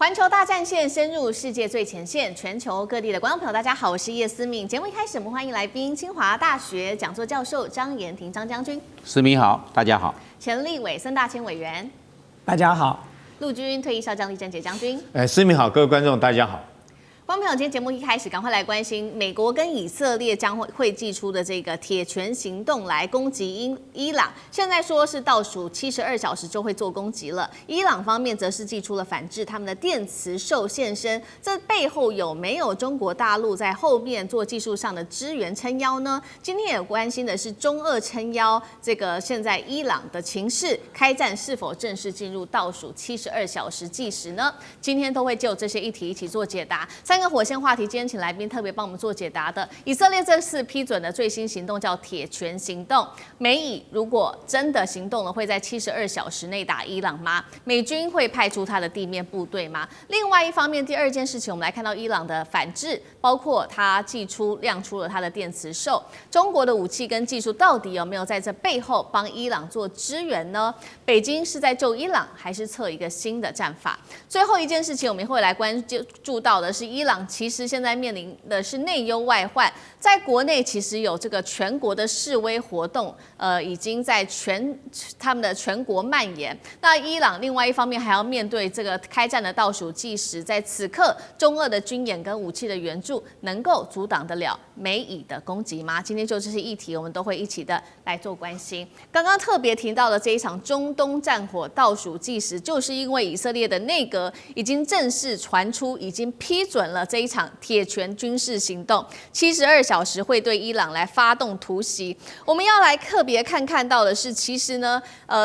环球大战线深入世界最前线，全球各地的观众朋友，大家好，我是叶思敏。节目一开始，我们欢迎来宾清华大学讲座教授张延廷张将军。思敏好，大家好。前立委孙大千委员，大家好。陆军退役少将李正杰将军。思敏好，各位观众大家好。观众朋友，今天节目一开始，赶快来关心美国跟以色列将会祭出的这个铁拳行动来攻击伊朗。现在说是倒数72小时就会做攻击了。伊朗方面则是祭出了反制，他们的电磁兽现身，这背后有没有中国大陆在后面做技术上的支援撑腰呢？今天也关心的是中俄撑腰，这个现在伊朗的情势，开战是否正式进入倒数72小时计时呢？今天都会就这些议题一起做解答。3个火线话题，今天请来宾特别帮我们做解答的。以色列这次批准的最新行动叫铁拳行动，美以如果真的行动了，会在72小时内打伊朗吗？美军会派出他的地面部队吗？另外一方面，第二件事情，我们来看到伊朗的反制，包括他亮出了他的电磁兽，中国的武器跟技术到底有没有在这背后帮伊朗做支援呢？北京是在救伊朗，还是测一个新的战法？最后一件事情，我们会来关注到的是伊朗其实现在面临的是内忧外患，在国内其实有这个全国的示威活动，已经在他们的全国蔓延。那伊朗另外一方面还要面对这个开战的倒数计时，在此刻中俄的军演跟武器的援助，能够阻挡得了美以的攻击吗？今天就这些议题，我们都会一起的来做关心。刚刚特别提到的这一场中东战火倒数计时，就是因为以色列的内阁已经正式传出，已经批准了这一场铁拳军事行动，72小时会对伊朗来发动突袭。我们要来特别看到的是，其实呢，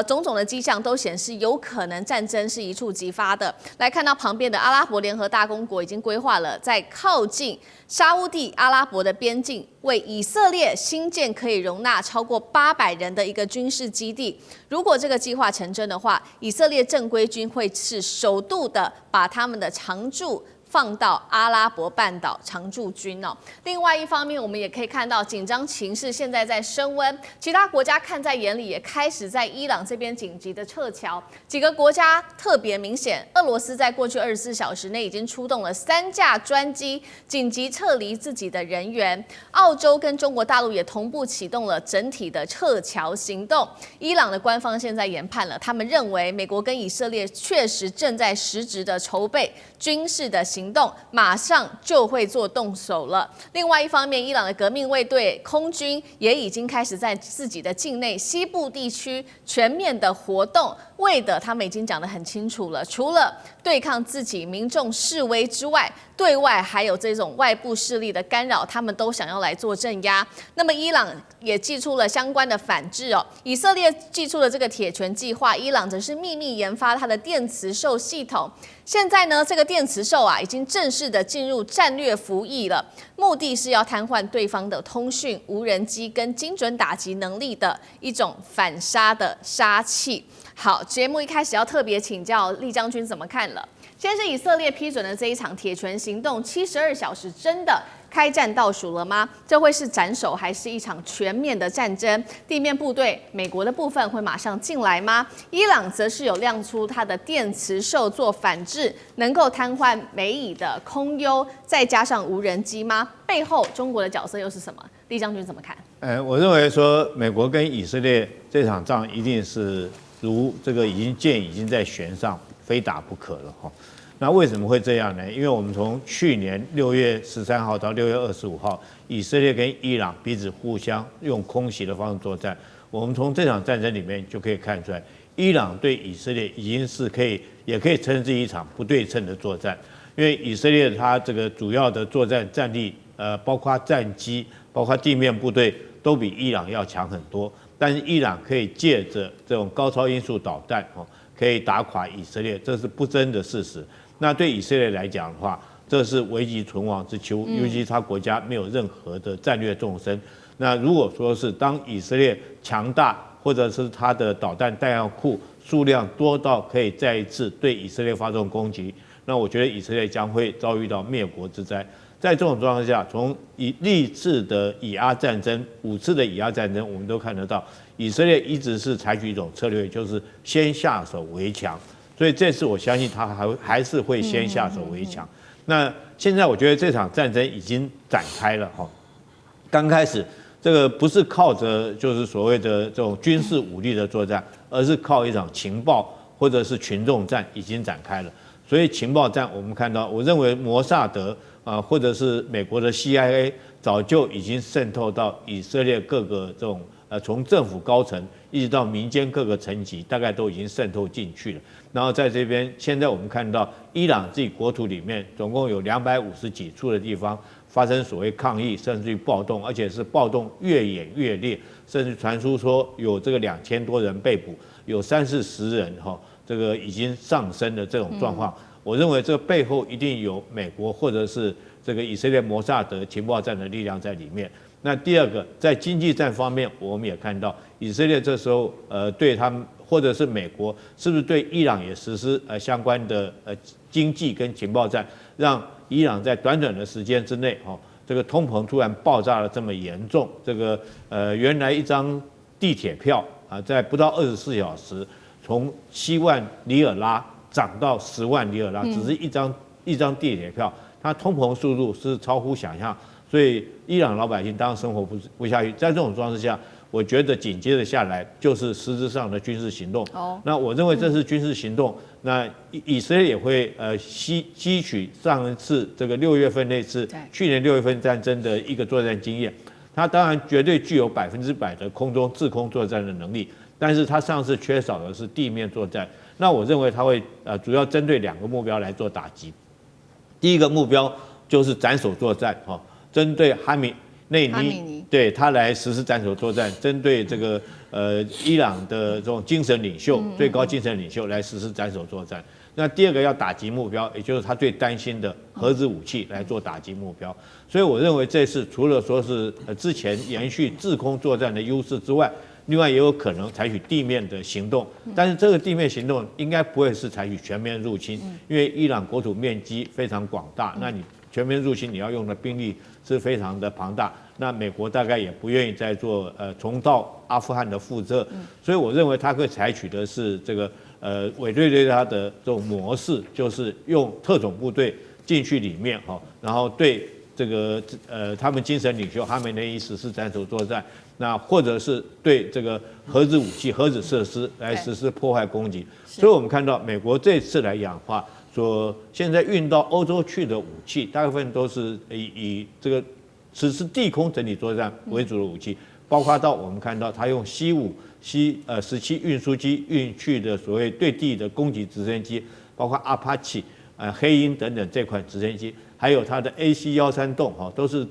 种种的迹象都显示有可能战争是一触即发的。来看到旁边的阿拉伯联合大公国已经规划了在靠近沙烏地阿拉伯的边境，为以色列新建可以容纳超过800人的一个军事基地。如果这个计划成真的话，以色列正规军会是首度的把他们的常驻放到阿拉伯半岛常驻军哦。另外一方面，我们也可以看到紧张情势现在在升温，其他国家看在眼里，也开始在伊朗这边紧急的撤侨。几个国家特别明显，俄罗斯在过去24小时内已经出动了3架专机，紧急撤离自己的人员。澳洲跟中国大陆也同步启动了整体的撤侨行动。伊朗的官方现在研判了，他们认为美国跟以色列确实正在实质的筹备军事的行动，马上就会做动手了。另外一方面，伊朗的革命卫队空军也已经开始在自己的境内西部地区全面的活动，为的他们已经讲得很清楚了，除了对抗自己民众示威之外，对外还有这种外部势力的干扰，他们都想要来做镇压。那么伊朗也祭出了相关的反制哦，以色列祭出了这个铁拳计划，伊朗则是秘密研发它的电磁兽系统。现在呢，这个电磁兽已经正式的进入战略服役了，目的是要瘫痪对方的通讯、无人机跟精准打击能力的一种反杀的杀器。好，节目一开始要特别请教厉将军怎么看了？先是以色列批准的这一场铁拳行动，72小时真的开战倒数了吗？这会是斩首，还是一场全面的战争？地面部队，美国的部分会马上进来吗？伊朗则是有亮出它的电磁兽做反制，能够瘫痪美以的空优，再加上无人机吗？背后中国的角色又是什么？厉将军怎么看？我认为说美国跟以色列这场仗一定是如这个箭已经在弦上，非打不可了哈。那为什么会这样呢？因为我们从去年6月13号到6月25号，以色列跟伊朗彼此互相用空袭的方式作战。我们从这场战争里面就可以看出来，伊朗对以色列已经是也可以称之一场不对称的作战。因为以色列它这个主要的作战战力，包括战机，包括地面部队，都比伊朗要强很多。但是伊朗可以借着这种高超音速导弹，可以打垮以色列，这是不争的事实。那对以色列来讲的话，这是危急存亡之秋，尤其他国家没有任何的战略纵深。那如果说是当以色列强大，或者是他的导弹弹药库数量多到可以再一次对以色列发动攻击，那我觉得以色列将会遭遇到灭国之灾。在这种状况下，从历次的以阿战争5次的以阿战争，我们都看得到，以色列一直是采取一种策略，就是先下手为强。所以这次我相信他还是会先下手为强。那现在我觉得这场战争已经展开了哈，刚开始这个不是靠着就是所谓的这种军事武力的作战，而是靠一场情报或者是群众战已经展开了。所以情报战我们看到，我认为摩萨德或者是美国的 CIA 早就已经渗透到以色列各个这种从政府高层一直到民间各个层级，大概都已经渗透进去了。然后在这边，现在我们看到伊朗自己国土里面总共有250几处的地方发生所谓抗议，甚至于暴动，而且是暴动越演越烈，甚至传出说有这个2000多人被捕，有30-40人这个已经上升的这种状况。我认为这个背后一定有美国或者是这个以色列摩萨德情报战的力量在里面。那第二个，在经济战方面，我们也看到以色列这时候对他们或者是美国是不是对伊朗也实施相关的经济跟情报战，让伊朗在短短的时间之内这个通膨突然爆炸了这么严重，这个原来一张地铁票在不到24小时从7万里尔拉涨到10万里尔拉，只是一张地铁票，它通膨速度是超乎想象，所以伊朗老百姓当然生活不下去。在这种状况下，我觉得紧接着下来就是实质上的军事行动。那我认为这是军事行动，那以色列也会吸取上一次这个6月份那次去年6月份战争的一个作战经验，它当然绝对具有100%的空中制空作战的能力，但是它上次缺少的是地面作战。那我认为它会主要针对2个目标来做打击。第一个目标就是斩首作战，针对哈米内尼，对他来实施斩首作战，针对这个伊朗的这种精神领袖、最高精神领袖来实施斩首作战。那第二个要打击目标，也就是他最担心的核子武器来做打击目标。所以我认为这次除了说是之前延续制空作战的优势之外，另外也有可能采取地面的行动，但是这个地面行动应该不会是采取全面入侵，因为伊朗国土面积非常广大，那你全面入侵你要用的兵力是非常的庞大，那美国大概也不愿意再做重蹈阿富汗的覆辙，所以我认为他会采取的是这个委内瑞拉的这种模式，就是用特种部队进去里面然后对这个他们精神领袖哈梅内伊实施斩首作战，那或者是对这个核子武器、核子设施来实施破坏攻击。所以我们看到美国这次来讲的话，说现在运到欧洲去的武器，大部分都是以这个实施地空整体作战为主的武器，包括到我们看到他用C-17运输机运去的所谓对地的攻击直升机，包括阿帕奇、黑鹰等等这款直升机。还有它的 AC-13洞都是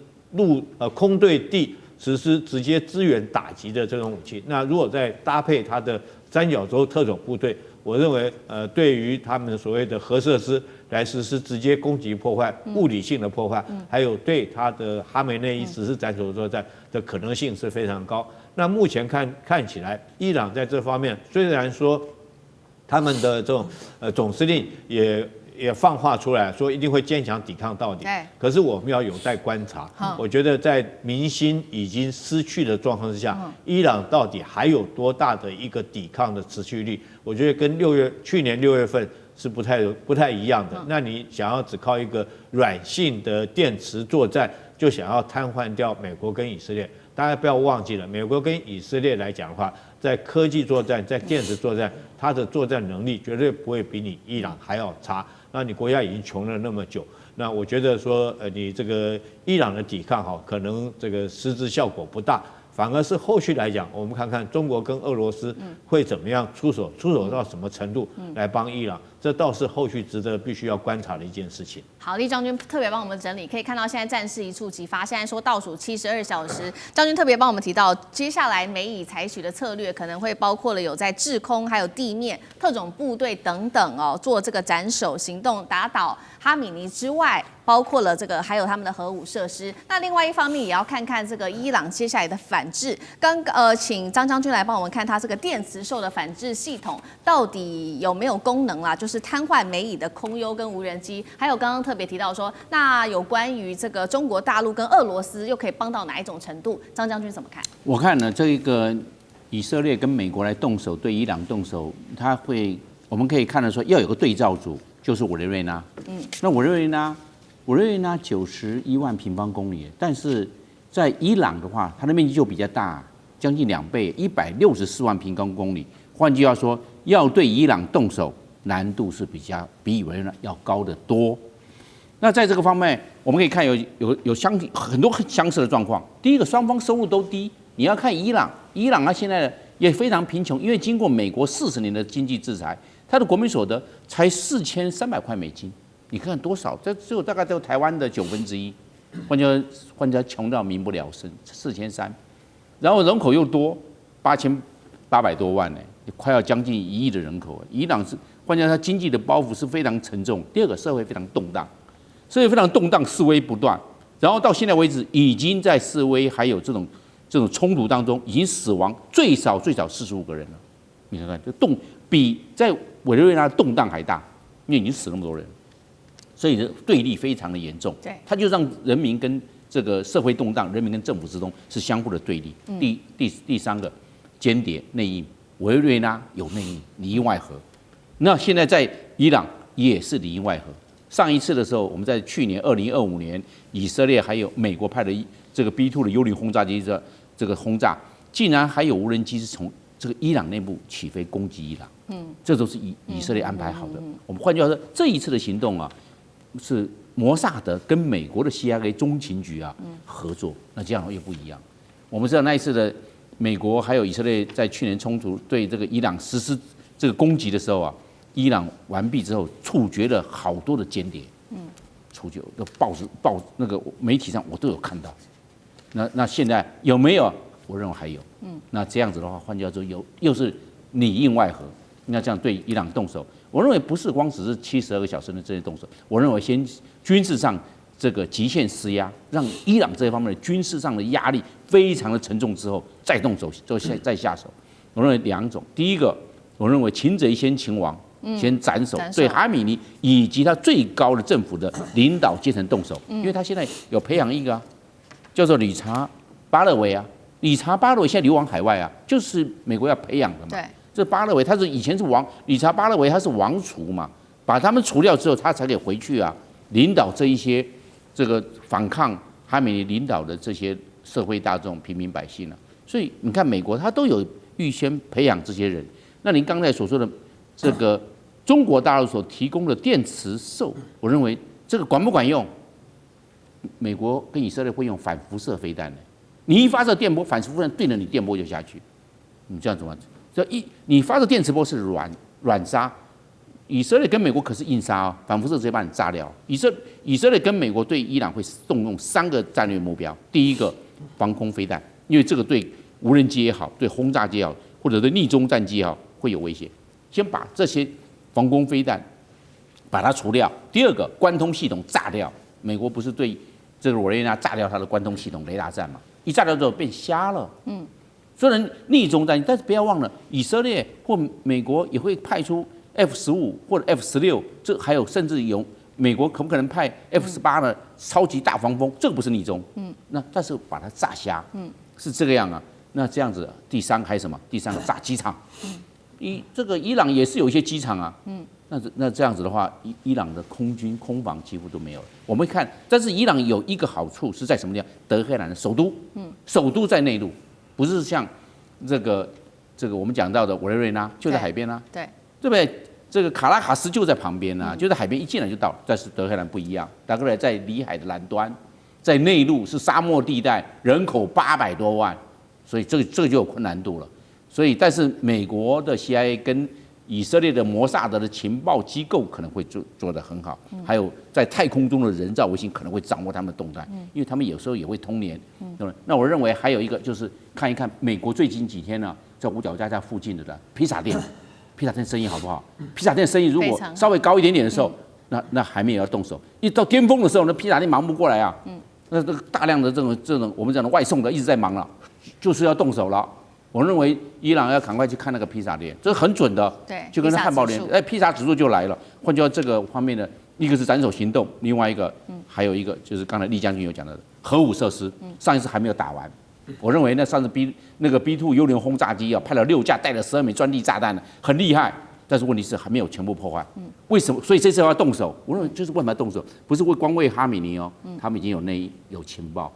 空对地实施直接支援打击的这种武器。那如果再搭配它的三角洲特种部队，我认为对于他们所谓的核设施来实施直接攻击破坏、物理性的破坏，还有对它的哈梅内伊实施斩首作战的可能性是非常高。那目前看起来，伊朗在这方面虽然说他们的这种总司令也放话出来说一定会坚强抵抗到底，可是我们要有待观察。我觉得在民心已经失去的状况之下，伊朗到底还有多大的一个抵抗的持续力？我觉得跟去年6月份是不太一样的。那你想要只靠一个软性的电池作战，就想要瘫痪掉美国跟以色列？大家不要忘记了，美国跟以色列来讲的话，在科技作战、在电子作战，它的作战能力绝对不会比你伊朗还要差。那你国家已经穷了那么久，那我觉得说，你这个伊朗的抵抗可能这个实质效果不大，反而是后续来讲，我们看看中国跟俄罗斯会怎么样出手到什么程度来帮伊朗，这倒是后续值得必须要观察的一件事情。好，厉将军特别帮我们整理，可以看到现在战事一触即发，现在说倒数72小时，将军特别帮我们提到，接下来美以采取的策略可能会包括了有在制空、还有地面、特种部队等等做这个斩首行动，打倒哈米尼之外，包括了这个还有他们的核武设施。那另外一方面也要看看这个伊朗接下来的反制。请张将军来帮我们看他这个电磁兽的反制系统到底有没有功能啦？就是瘫痪美以的空优跟无人机，还有刚刚特别提到说，那有关于这个中国大陆跟俄罗斯又可以帮到哪一种程度？张将军怎么看？我看呢，这一个以色列跟美国来动手对伊朗动手，他会我们可以看得出要有个对照组，就是委内瑞拉。那委内瑞拉91万平方公里，但是在伊朗的话，它的面积就比较大，将近2倍，164万平方公里。换句话说，要对伊朗动手，难度是比委内瑞拉要高得多。那在这个方面，我们可以看有很多相似的状况。第一个，双方收入都低。你要看伊朗它现在也非常贫穷，因为经过美国40年的经济制裁，它的国民所得才4300块美金。你看多少？这只有大概只有台湾的1/9。换句话穷到民不聊生，4300，然后人口又多，8800多万呢，快要将近1亿的人口。伊朗是换句话说，它经济的包袱是非常沉重。第二个，社会非常动荡。示威不断，然后到现在为止，已经在示威还有这种冲突当中，已经死亡最少45个人了。你看看，这比在委内瑞拉动荡还大，因为已经死那么多人，所以对立非常的严重。对，它就让人民跟这个社会动荡，人民跟政府之中是相互的对立。第三个，间谍内应，委内瑞拉有内应，里应外合。那现在在伊朗也是里应外合。上一次的时候，我们在去年2025年，以色列还有美国派的这个 B2的幽灵轰炸机这个轰炸，竟然还有无人机是从这个伊朗内部起飞攻击伊朗。这都是以色列安排好的。我们换句话说，这一次的行动啊，是摩萨德跟美国的 CIA 中情局合作，那这样又不一样。我们知道那一次的美国还有以色列在去年冲突对这个伊朗实施这个攻击的时候啊。伊朗完毕之后，处决了好多的间谍，处决的报那个媒体上我都有看到。那现在有没有？我认为还有。那这样子的话，换句话说，又是里应外合，那这样对伊朗动手，我认为不是光只是72个小时的这些动手，我认为先军事上这个极限施压，让伊朗这一方面的军事上的压力非常的沉重之后，再动手，再下手。我认为2种，第一个，我认为擒贼先擒王。先斩首，对哈米尼以及他最高的政府的领导阶层动手，因为他现在有培养一个叫做理查巴勒维理查巴勒维现在流亡海外就是美国要培养的嘛。对，这巴勒维他是以前是王，理查巴勒维他是王储嘛，把他们除掉之后，他才可以回去领导这一些这个反抗哈米尼领导的这些社会大众、平民百姓所以你看，美国他都有预先培养这些人。那您刚才所说的这个。中国大陆所提供的电磁兽，我认为这个管不管用？美国跟以色列会用反辐射飞弹的，你一发射电波，反辐射对着你电波就下去，你这样怎么？你发射电磁波是软杀，以色列跟美国可是硬杀反辐射直接把你炸掉。以色列跟美国对伊朗会动用3个战略目标，第一个防空飞弹，因为这个对无人机也好，对轰炸机也好，或者对逆中战机也好会有威胁，先把这些。防空飞弹把它除掉。第二个，关通系统炸掉。美国不是对这个委内瑞拉炸掉它的关通系统雷达站嘛？一炸掉之后变瞎了。虽然逆中战，但是不要忘了，以色列或美国也会派出 F-15或者 F-16，这还有甚至有美国可不可能派 F-18的超级大防风？这个不是逆中。那但是把它炸瞎。是这个样那这样子，第3还有什么？第3个炸机场。这个伊朗也是有一些机场那这样子的话，伊朗的空防几乎都没有了。我们看，但是伊朗有一个好处是在什么地方？德黑兰的首都，首都在内陆，不是像这个我们讲到的委内瑞拉就在海边对不对？这个卡拉卡斯就在旁边就在海边一进来就到了。但是德黑兰不一样，德黑兰在里海的南端，在内陆是沙漠地带，人口800多万，所以这个就有困难度了。所以，但是美国的 CIA 跟以色列的摩萨德的情报机构可能会做得很好，还有在太空中的人造卫星可能会掌握他们的动态，因为他们有时候也会通联。那我认为还有一个就是看一看美国最近几天在五角大厦附近的披萨店，披萨店生意好不好？披萨店生意如果稍微高一点点的时候，那还没有要动手，一到巅峰的时候，那披萨店忙不过来那这个大量的这种我们讲的外送的一直在忙了，就是要动手了。我认为伊朗要赶快去看那个披萨店，这是很准的，对，就跟汉堡店，披萨指数就来了。换句话，这个方面呢，一个是斩首行动，另外一个，还有一个就是刚才厉将军有讲的核武设施，上一次还没有打完。我认为那上次那个 B2 幽灵轰炸机派了6架带了12枚钻地炸弹很厉害。但是问题是还没有全部破坏。为什么？所以这次要动手，我认为就是为什么要动手，不是光为哈米尼哦，他们已经有情报，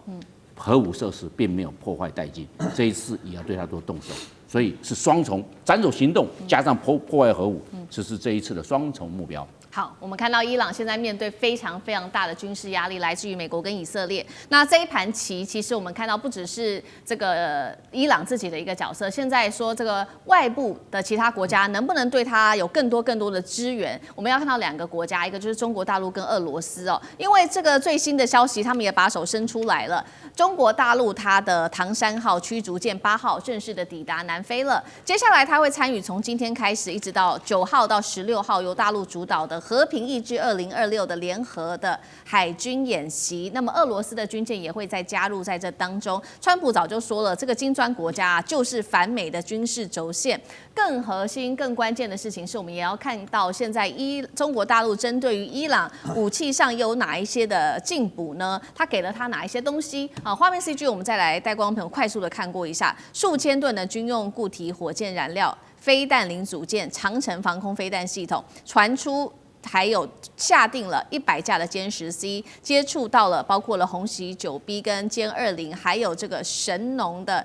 核武设施并没有破坏殆尽，这一次也要对他做动手，所以是双重斩首行动加上破坏核武，这是这一次的双重目标。好，我们看到伊朗现在面对非常非常大的军事压力，来自于美国跟以色列。那这一盘棋，其实我们看到不只是这个伊朗自己的一个角色，现在说这个外部的其他国家能不能对他有更多的支援？我们要看到2个国家，一个就是中国大陆跟俄罗斯哦，因为这个最新的消息，他们也把手伸出来了。中国大陆它的唐山号驱逐舰8号正式的抵达南非了，接下来它会参与从今天开始一直到9号到16号由大陆主导的和平意志2026的联合的海军演习，那么俄罗斯的军舰也会再加入在这当中。川普早就说了，这个金砖国家就是反美的军事轴线。更核心、更关键的事情是，我们也要看到现在中国大陆针对于伊朗武器上有哪一些的进补呢？他给了他哪一些东西？画面 CG 我们再来带观众朋友快速的看过一下，数千吨的军用固体火箭燃料、飞弹零组件、长程防空飞弹系统传出。还有下定了100架的歼10C， 接触到了包括了红旗9B 跟歼20，还有这个神农的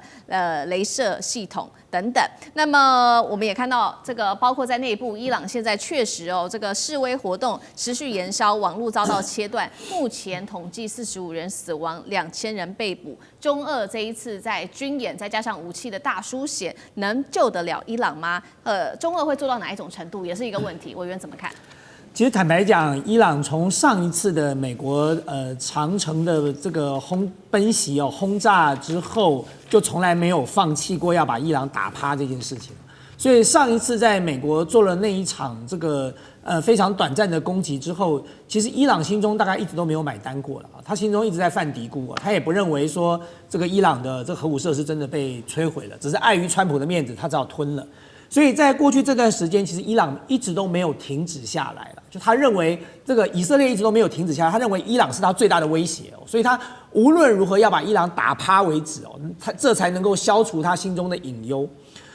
雷射系统等等。那么我们也看到这个，包括在内部，伊朗现在确实这个示威活动持续延烧，网络遭到切断，目前统计45人死亡，2000人被捕。中俄这一次在军演再加上武器的大书写，能救得了伊朗吗？中俄会做到哪一种程度，也是一个问题。委员怎么看？其实坦白讲，伊朗从上一次的美国长城的这个奔袭轰炸之后，就从来没有放弃过要把伊朗打趴这件事情。所以上一次在美国做了那一场这个非常短暂的攻击之后，其实伊朗心中大概一直都没有买单过了，他心中一直在犯嘀咕，他也不认为说这个伊朗的这个核武设施真的被摧毁了，只是碍于川普的面子，他只好吞了。所以在过去这段时间，其实伊朗一直都没有停止下来了。就他认为这个以色列一直都没有停止下来，他认为伊朗是他最大的威胁所以他无论如何要把伊朗打趴为止他这才能够消除他心中的隐忧。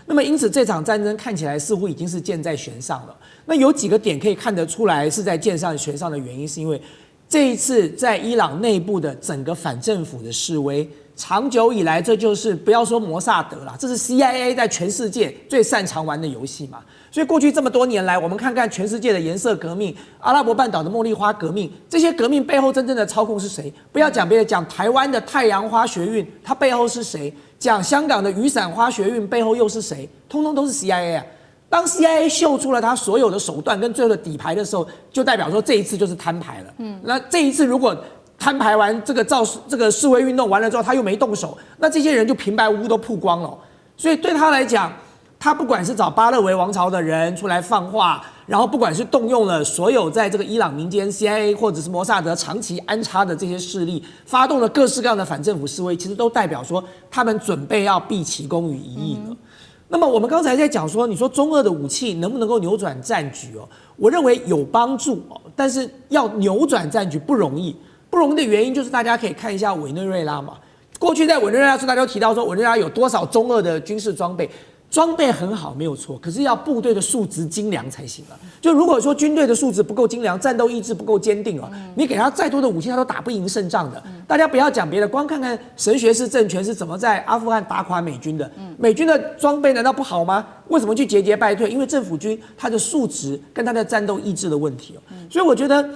那么因此这场战争看起来似乎已经是箭在弦上了。那有几个点可以看得出来是在箭上弦上的原因，是因为这一次在伊朗内部的整个反政府的示威。长久以来，这就是不要说摩萨德啦，这是 CIA 在全世界最擅长玩的游戏嘛。所以过去这么多年来，我们看看全世界的颜色革命、阿拉伯半岛的茉莉花革命，这些革命背后真正的操控是谁？不要讲别的，讲台湾的太阳花学运，它背后是谁？讲香港的雨伞花学运背后又是谁？通通都是 CIA 啊。当 CIA 秀出了他所有的手段跟最后的底牌的时候，就代表说这一次就是摊牌了。那这一次如果摊牌完这个示威运动完了之后，他又没动手，那这些人就平白无故都曝光了。所以对他来讲，他不管是找巴勒维王朝的人出来放话，然后不管是动用了所有在这个伊朗民间 CIA 或者是摩萨德长期安插的这些势力，发动了各式各样的反政府示威，其实都代表说他们准备要毕其功于一役了。那么我们刚才在讲说，你说中俄的武器能不能够扭转战局我认为有帮助但是要扭转战局不容易。不容易的原因就是大家可以看一下委内瑞拉嘛。过去在委内瑞拉时，大家都提到说委内瑞拉有多少中俄的军事装备，装备很好没有错，可是要部队的素质精良才行就如果说军队的素质不够精良，战斗意志不够坚定你给他再多的武器，他都打不赢胜仗的。大家不要讲别的，光看看神学式政权是怎么在阿富汗打垮美军的。美军的装备难道不好吗？为什么去节节败退？因为政府军他的素质跟他的战斗意志的问题所以我觉得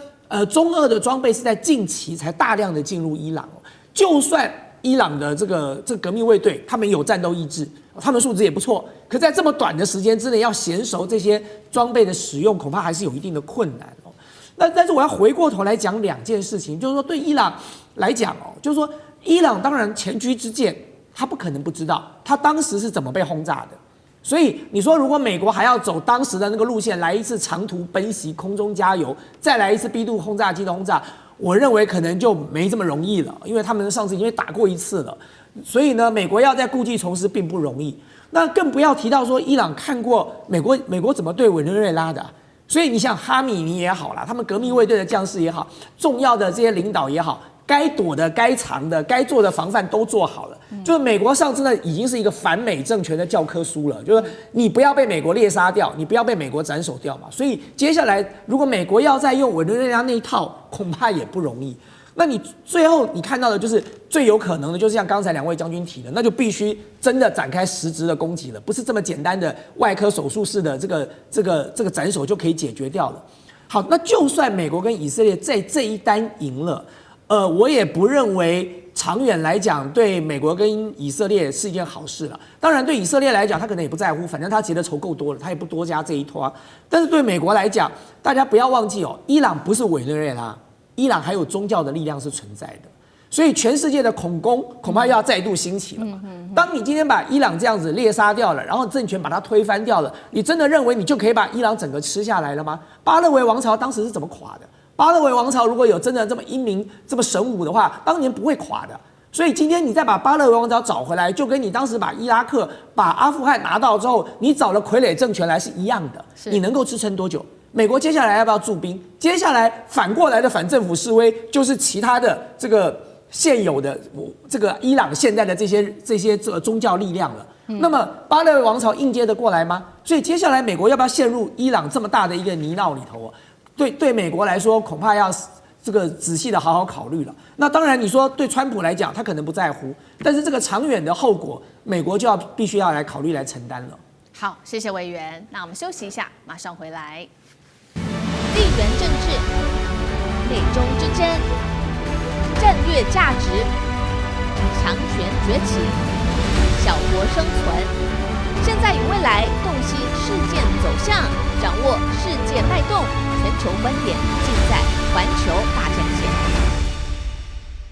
中俄的装备是在近期才大量的进入伊朗就算伊朗的这个革命卫队他们有战斗意志，他们素质也不错，可在这么短的时间之内要娴熟这些装备的使用，恐怕还是有一定的困难但是我要回过头来讲2件事情，就是说对伊朗来讲就是说伊朗当然前车之鉴，他不可能不知道他当时是怎么被轰炸的。所以你说，如果美国还要走当时的那个路线，来一次长途奔袭、空中加油，再来一次 B-2轰炸机的轰炸，我认为可能就没这么容易了，因为他们上次已经打过一次了。所以呢，美国要再故技重施并不容易。那更不要提到说，伊朗看过美国怎么对委内瑞拉的所以你想哈米尼也好啦，他们革命卫队的将士也好，重要的这些领导也好，该躲的、该藏的、该做的防范都做好了。就是美国上真的已经是一个反美政权的教科书了，就是你不要被美国猎杀掉，你不要被美国斩首掉嘛。所以接下来如果美国要再用委内瑞拉那一套，恐怕也不容易。那你最后你看到的就是最有可能的，就是像刚才两位将军提的，那就必须真的展开实质的攻击了，不是这么简单的外科手术式的这个斩首就可以解决掉了。好，那就算美国跟以色列在这一单赢了，我也不认为长远来讲对美国跟以色列是一件好事了。当然，对以色列来讲，他可能也不在乎，反正他结的仇够多了，他也不多加这一拖。但是对美国来讲，大家不要忘记哦，伊朗不是委内瑞拉。伊朗还有宗教的力量是存在的，所以全世界的恐攻恐怕要再度兴起了嘛。当你今天把伊朗这样子猎杀掉了，然后政权把它推翻掉了，你真的认为你就可以把伊朗整个吃下来了吗？巴勒维王朝当时是怎么垮的？巴勒维王朝如果有真的这么英明、这么神武的话，当年不会垮的。所以今天你再把巴勒维王朝找回来，就跟你当时把伊拉克、把阿富汗拿到之后，你找了傀儡政权来是一样的。你能够支撑多久？美国接下来要不要驻兵？接下来反过来的反政府示威，就是其他的这个现有的这个伊朗现在的这些宗教力量了。那么巴勒维王朝应接得过来吗？所以接下来美国要不要陷入伊朗这么大的一个泥淖里头啊？对美国来说，恐怕要这个仔细的好好考虑了。那当然，你说对川普来讲，他可能不在乎，但是这个长远的后果，美国就必须要来考虑来承担了。好，谢谢委员。那我们休息一下，马上回来。地缘政治、美中之争、战略价值、强权崛起、小国生存，现在与未来洞悉事件走向，掌握世界脉动，全球观点尽在环球大战线。